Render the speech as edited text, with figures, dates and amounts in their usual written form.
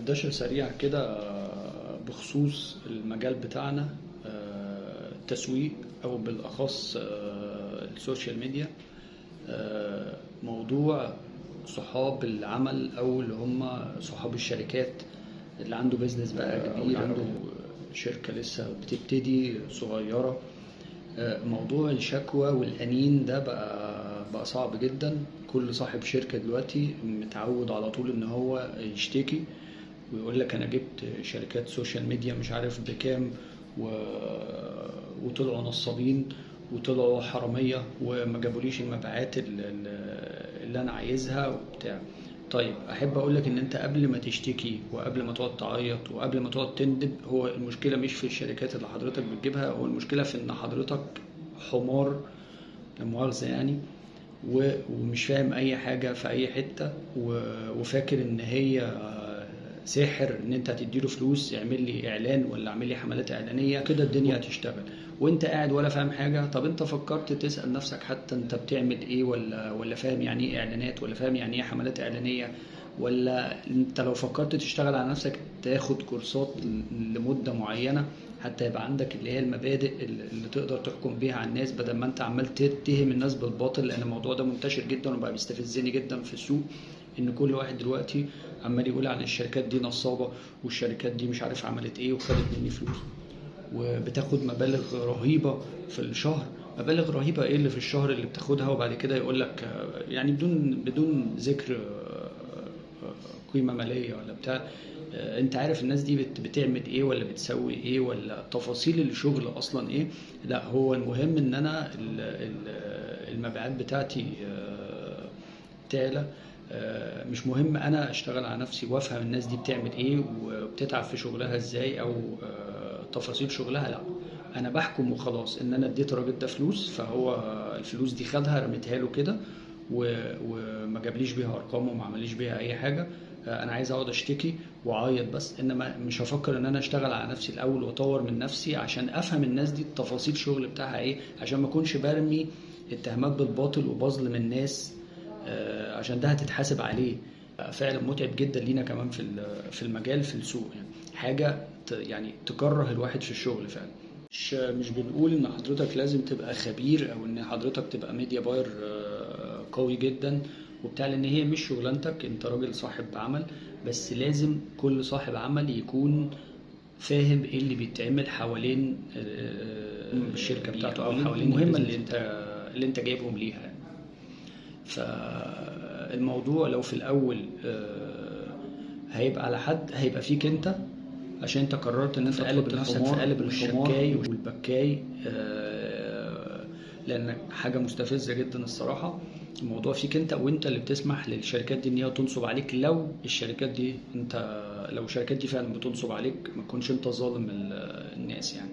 دردشة سريعة كده بخصوص المجال بتاعنا، التسويق أو بالأخص السوشيال ميديا. موضوع صحاب العمل أو اللي هم صحاب الشركات اللي عنده بيزنس بقى كبير، عنده شركة لسه بتبتدي صغيرة. موضوع الشكوى والأنين ده بقى صعب جدا. كل صاحب شركة دلوقتي متعود على طول ان هو يشتكي ويقول لك انا جبت شركات سوشيال ميديا مش عارف بكام وطلعوا نصابين وطلعوا حرامية وما جابوليش المبيعات اللي انا عايزها وبتاع. طيب احب اقول لك ان انت قبل ما تشتكي وقبل ما تقعد تعيط وقبل ما تقعد تندب، هو المشكلة مش في الشركات اللي حضرتك بتجيبها، هو المشكلة في ان حضرتك حمار لا مؤاخذة يعني، ومش فاهم اي حاجة في اي حتة، وفاكر ان هي ساحر ان انت هتديله فلوس يعمل لي اعلان ولا اعمل لي حملات اعلانية كده الدنيا هتشتغل وانت قاعد ولا فاهم حاجة. طب انت فكرت تسأل نفسك حتى انت بتعمل ايه، ولا فاهم يعني ايه اعلانات، ولا فاهم يعني ايه حملات اعلانية؟ ولا انت لو فكرت تشتغل على نفسك تاخد كورسات لمدة معينة حتى يبقى عندك اللي هي المبادئ اللي تقدر تحكم بيها على الناس، بدل ما انت عمال تتهم الناس بالباطل. لان الموضوع ده منتشر جدا وبقى بيستفزني جدا في السوق، ان كل واحد دلوقتي عمال يقول عن الشركات دي نصابة والشركات دي مش عارف عملت ايه وخدت مني فلوس وبتاخد مبالغ رهيبة في الشهر. مبالغ رهيبة ايه اللي في الشهر اللي بتاخدها؟ وبعد كده يقول لك يعني بدون ذكر قيمة مالية ولا بتاع، انت عارف الناس دي بتعمل ايه ولا بتسوي ايه ولا تفاصيل الشغل اصلا ايه؟ لا، هو المهم ان انا المبيعات بتاعتي تعلى. مش مهم انا اشتغل على نفسي وافهم الناس دي بتعمل ايه وبتتعب في شغلها ازاي او تفاصيل شغلها. لا، انا بحكم وخلاص ان انا اديت الراجل ده فلوس، فهو الفلوس دي خدها رميتها له كده وما جابليش بيها ارقام وما عمليش بيها اي حاجه. انا عايز اقعد اشتكي واعيط بس، انما مش هفكر ان انا اشتغل على نفسي الاول واطور من نفسي عشان افهم الناس دي التفاصيل شغل بتاعها ايه، عشان ما اكونش برمي اتهامات بالباطل وبظلم الناس، عشان ده هتتحاسب عليه. فعلا متعب جدا لينا كمان في المجال في السوق، يعني حاجه يعني تكره الواحد في الشغل فعلا. مش بنقول ان حضرتك لازم تبقى خبير او ان حضرتك تبقى ميديا باير قوي جدا وبتاع، لان هي مش شغلانتك، انت راجل صاحب عمل. بس لازم كل صاحب عمل يكون فاهم ايه اللي بيتعمل حوالين الشركه بتاعته او حوالين المهمه اللي انت جايبهم ليها يعني. فالموضوع لو في الاول هيبقى على حد، هيبقى فيك انت، عشان انت قررت ان انت تحط نفسك في قالب الشكاي والبكاي، لان حاجه مستفزه جدا الصراحه. الموضوع فيك انت، وانت اللي بتسمح للشركات دي ان هي تنصب عليك. لو الشركات دي فعلا بتنصب عليك، ما تكونش انت ظالم الناس يعني.